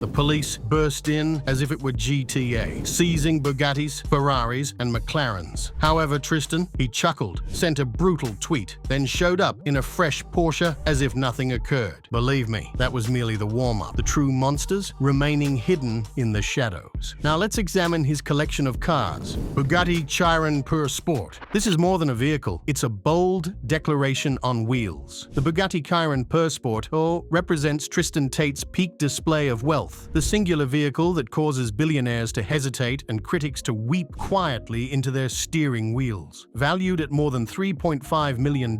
The police burst in as if it were GTA, seizing Bugattis, Ferraris, and McLarens. However, Tristan, he chuckled, sent a brutal tweet, then showed up in a fresh Porsche as if nothing occurred. Believe me, that was merely the warm-up. The true monsters remaining hidden in the shadows. Now let's examine his collection of cars. Bugatti Chiron Pur Sport. This is more than a vehicle. It's a bold declaration on wheels. The Bugatti Chiron Pur Sport represents Tristan Tate's peak display of wealth, the singular vehicle that causes billionaires to hesitate and critics to weep quietly into their steering wheels. Valued at more than $3.5 million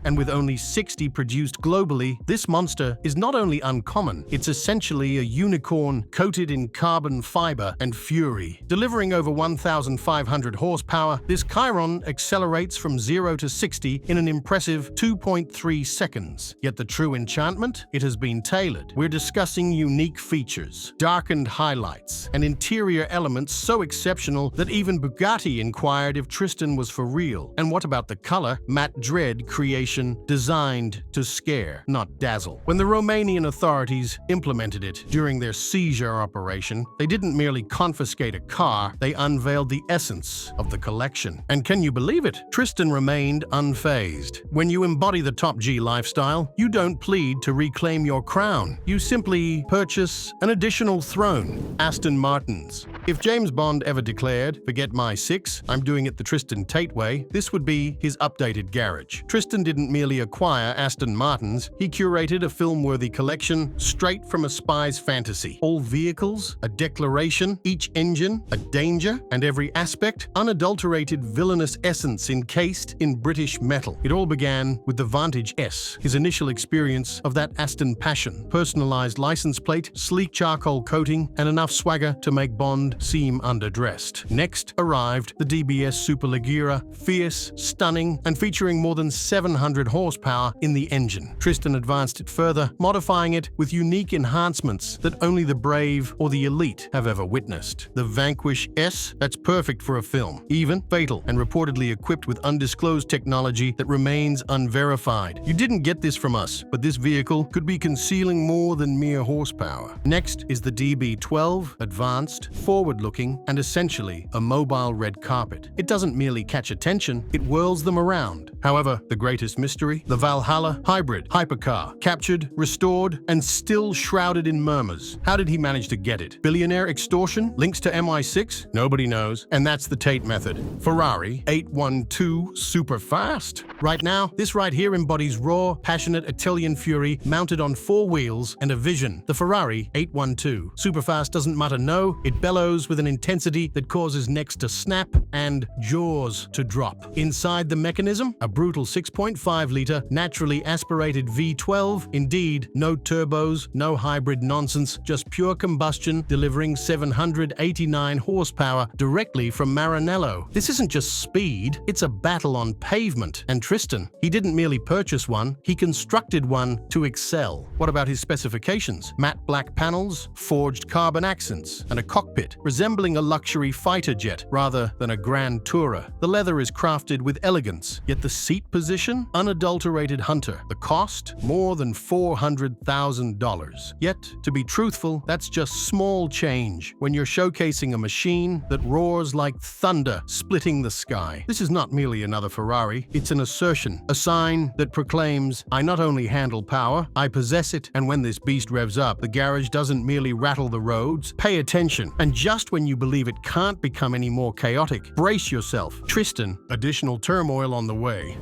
and with only 60 produced globally, this monster is not only uncommon, it's essentially a unicorn coated in carbon fiber and fury. Delivering over 1,500 horsepower, this Chiron accelerates from 0 to 60 in an impressive 2.3 seconds. Yet the true enchantment? It has been tailored. We're discussing unique features, darkened highlights, and interior elements so exceptional that even Bugatti inquired if Tristan was for real. And what about the color? Matte dread creation designed to scare, not dazzle. When the Romanian authorities implemented it during their seizure operation, they didn't merely confiscate a car, they unveiled the essence of the collection. And can you believe it? Tristan remained unfazed. When you embody the top G lifestyle, you don't plead to reclaim your crown. You simply purchase an additional throne. Aston Martins. If James Bond ever declared, "Forget my six, I'm doing it the Tristan Tate way," this would be his updated garage. Tristan didn't merely acquire Aston Martins, he curated a film-worthy collection straight from a spy's fantasy. All vehicles, a declaration, each engine, a danger, and every aspect, unadulterated villainous essence encased in British metal. It all began with the Vantage S, his initial experience of that Aston passion. Personalized license plate, sleek charcoal coating, and enough swagger to make Bond seem underdressed. Next arrived the DBS Superleggera, fierce, stunning, and featuring more than 700 horsepower in the engine. Tristan advanced it further, modifying it with unique enhancements that only the brave or the elite have ever witnessed. The Vanquish S, that's perfect for a film, even fatal and reportedly equipped with undisclosed technology that remains unverified. You didn't get this from us, but this vehicle could be concealing more than mere horsepower. Next is the DB12, advanced, forward-looking, and essentially a mobile red carpet. It doesn't merely catch attention, it whirls them around. However, the greatest mystery, the Valhalla hybrid hypercar, captured, restored, and still shrouded in murmurs. How did he manage to get it? Billionaire extortion? Links to MI6? Nobody knows. And that's the Tate method. Ferrari 812 Superfast? Right now, this right here embodies raw, passionate Italian fury mounted on 4 wheels and a vision. The Ferrari 812 Superfast doesn't mutter no, it bellows with an intensity that causes necks to snap and jaws to drop. Inside the mechanism, a brutal 6.5-liter naturally aspirated V12. Indeed, no turbos, no hybrid nonsense, just pure combustion delivering 789 horsepower directly from Maranello. This isn't just speed, it's a battle on pavement. And Tristan, he didn't merely purchase one, he constructed one to excel. What about his specifications? Matte black panels, forged carbon accents, and a cockpit resembling a luxury fighter jet rather than a grand tourer. The leather is crafted with elegance, yet the seat position? Unadulterated hunter. The cost? More than $400,000. Yet, to be truthful, that's just small change when you're showcasing a machine that roars like thunder splitting the sky. This is not merely another Ferrari, it's an assertion, a sign that proclaims, I not only handle power, I possess it, and when this beast revs up, the garage doesn't merely rattle the roads. Pay attention, and just when you believe it can't become any more chaotic, brace yourself. Tristan, additional turmoil on the way.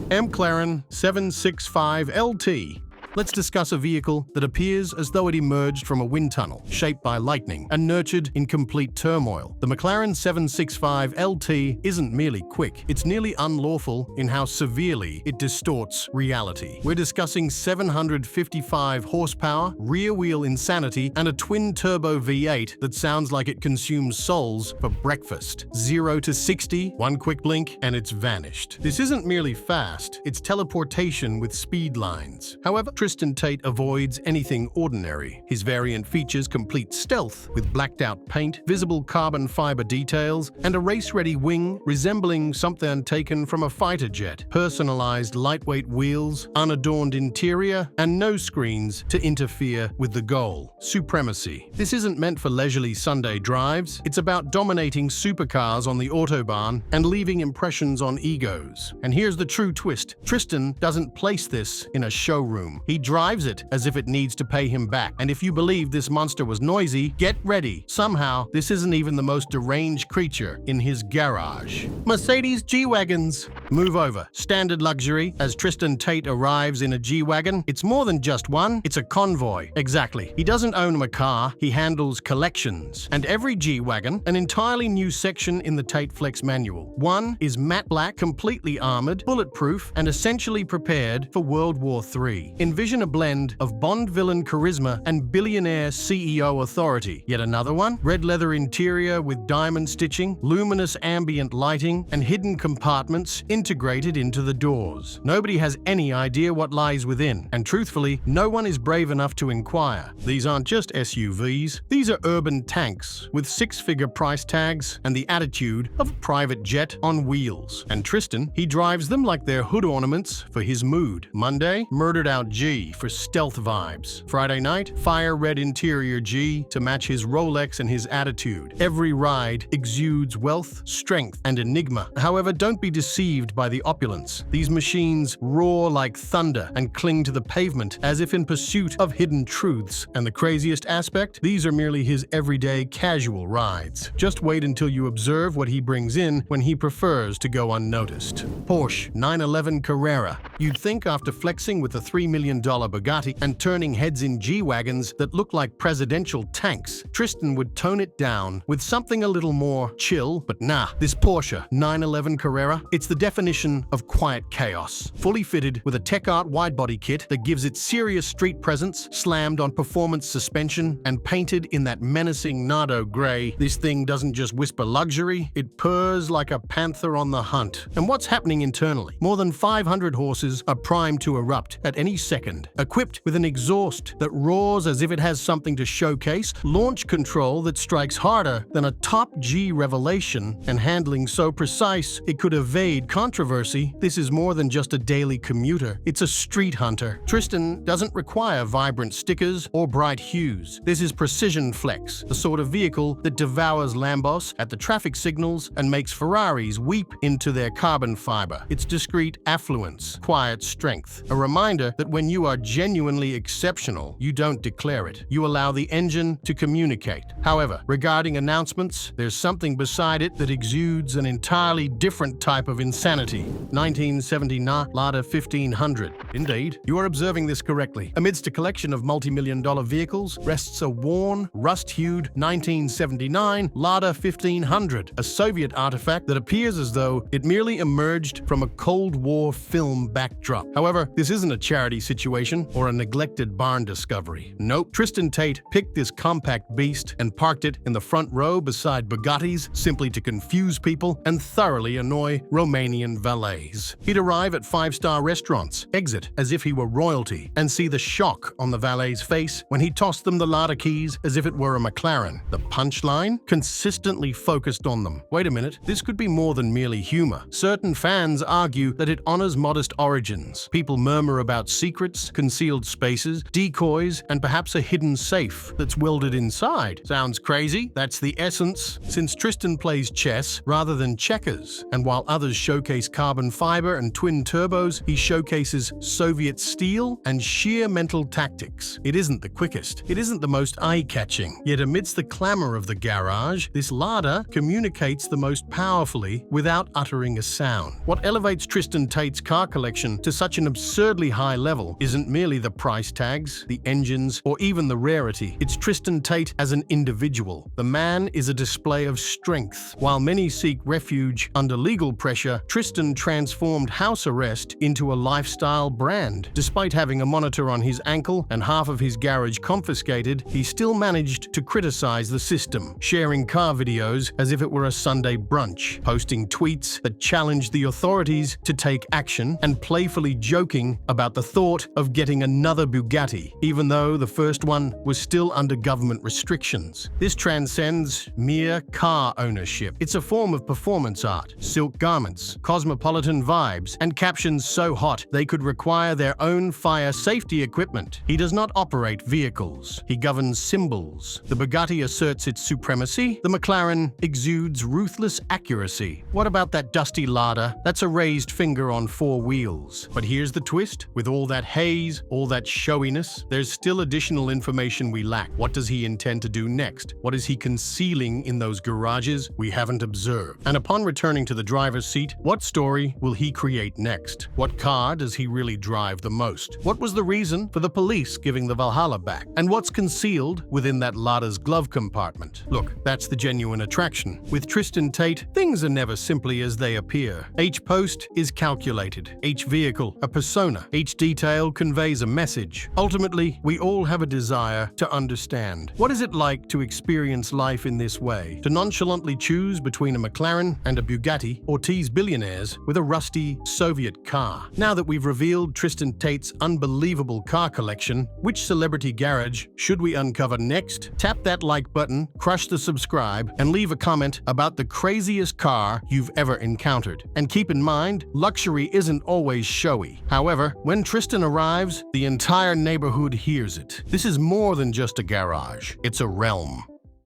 McLaren 765 LT. Let's discuss a vehicle that appears as though it emerged from a wind tunnel, shaped by lightning and nurtured in complete turmoil. The McLaren 765 LT isn't merely quick, it's nearly unlawful in how severely it distorts reality. We're discussing 755 horsepower, rear-wheel insanity, and a twin-turbo V8 that sounds like it consumes souls for breakfast. 0 to 60, one quick blink, and it's vanished. This isn't merely fast, it's teleportation with speed lines. However, Tristan Tate avoids anything ordinary. His variant features complete stealth with blacked-out paint, visible carbon fiber details, and a race-ready wing resembling something taken from a fighter jet. Personalized lightweight wheels, unadorned interior, and no screens to interfere with the goal: supremacy. This isn't meant for leisurely Sunday drives. It's about dominating supercars on the autobahn and leaving impressions on egos. And here's the true twist. Tristan doesn't place this in a showroom. He drives it as if it needs to pay him back. And if you believe this monster was noisy, get ready. Somehow, this isn't even the most deranged creature in his garage. Mercedes G Wagons. Move over. Standard luxury. As Tristan Tate arrives in a G Wagon, it's more than just one, it's a convoy. Exactly. He doesn't own a car, he handles collections. And every G Wagon, an entirely new section in the Tate Flex manual. One is matte black, completely armored, bulletproof, and essentially prepared for World War III. Envision a blend of Bond villain charisma and billionaire CEO authority. Yet another one, red leather interior with diamond stitching, luminous ambient lighting, and hidden compartments integrated into the doors. Nobody has any idea what lies within, and truthfully, no one is brave enough to inquire. These aren't just SUVs, these are urban tanks with six-figure price tags and the attitude of a private jet on wheels. And Tristan, he drives them like they're hood ornaments for his mood. Monday, murdered out G for stealth vibes. Friday night, fire red interior G to match his Rolex and his attitude. Every ride exudes wealth, strength, and enigma. However, don't be deceived by the opulence. These machines roar like thunder and cling to the pavement as if in pursuit of hidden truths. And the craziest aspect? These are merely his everyday casual rides. Just wait until you observe what he brings in when he prefers to go unnoticed. Porsche 911 Carrera. You'd think after flexing with a $3 million Bugatti and turning heads in G-Wagons that look like presidential tanks, Tristan would tone it down with something a little more chill, but nah. This Porsche 911 Carrera, it's the definition of quiet chaos. Fully fitted with a tech art widebody kit that gives it serious street presence, slammed on performance suspension, and painted in that menacing Nardo gray, this thing doesn't just whisper luxury, it purrs like a panther on the hunt. And what's happening internally? More than 500 horses are primed to erupt at any second, equipped with an exhaust that roars as if it has something to showcase, launch control that strikes harder than a top G revelation, and handling so precise it could evade controversy. This is more than just a daily commuter, it's a street hunter. Tristan doesn't require vibrant stickers or bright hues. This is precision flex, the sort of vehicle that devours Lambos at the traffic signals and makes Ferraris weep into their carbon fiber. It's discreet affluence, quiet strength. A reminder that when you are genuinely exceptional, you don't declare it. You allow the engine to communicate. However, regarding announcements, there's something beside it that exudes an entirely different type of insanity. 1979 Lada 1500. Indeed, you are observing this correctly. Amidst a collection of multi-million-dollar vehicles rests a worn, rust-hued 1979 Lada 1500, a Soviet artifact that appears as though it merely emerged from a Cold War film backdrop. However, this isn't a charity situation or a neglected barn discovery. Nope, Tristan Tate picked this compact beast and parked it in the front row beside Bugattis simply to confuse people and thoroughly annoy Romanian valets. He'd arrive at five-star restaurants, exit as if he were royalty, and see the shock on the valet's face when he tossed them the Lada keys as if it were a McLaren. The punchline? Consistently focused on them. Wait a minute, this could be more than merely humor. Certain fans argue that it honors modest origins. People murmur about secrets, concealed spaces, decoys, and perhaps a hidden safe that's welded inside. Sounds crazy? That's the essence. Since Tristan plays chess rather than checkers, and while others showcase carbon fiber and twin turbos, he showcases Soviet steel and sheer mental tactics. It isn't the quickest. It isn't the most eye-catching. Yet amidst the clamor of the garage, this Lada communicates the most powerfully without uttering a sound. What elevates Tristan Tate's car collection to such an absurdly high level isn't merely the price tags, the engines, or even the rarity. It's Tristan Tate as an individual. The man is a display of strength. While many seek refuge under legal pressure, Tristan Tristan transformed house arrest into a lifestyle brand. Despite having a monitor on his ankle and half of his garage confiscated, he still managed to criticize the system, sharing car videos as if it were a Sunday brunch, posting tweets that challenged the authorities to take action, and playfully joking about the thought of getting another Bugatti, even though the first one was still under government restrictions. This transcends mere car ownership. It's a form of performance art, silk garments, cosmopolitan vibes, and captions so hot they could require their own fire safety equipment. He does not operate vehicles. He governs symbols. The Bugatti asserts its supremacy. The McLaren exudes ruthless accuracy. What about that dusty Lada? That's a raised finger on four wheels. But here's the twist. With all that haze, all that showiness, there's still additional information we lack. What does he intend to do next? What is he concealing in those garages we haven't observed? And upon returning to the driver's seat, what story will he create next? What car does he really drive the most? What was the reason for the police giving the Valhalla back? And what's concealed within that Lada's glove compartment? Look, that's the genuine attraction. With Tristan Tate, things are never simply as they appear. Each post is calculated, each vehicle a persona, each detail conveys a message. Ultimately, we all have a desire to understand. What is it like to experience life in this way? To nonchalantly choose between a McLaren and a Bugatti, or tease billionaires with a rusty Soviet car? Now that we've revealed Tristan Tate's unbelievable car collection, which celebrity garage should we uncover next? Tap that like button, crush the subscribe, and leave a comment about the craziest car you've ever encountered. And keep in mind, luxury isn't always showy. However, when Tristan arrives, the entire neighborhood hears it. This is more than just a garage. It's a realm.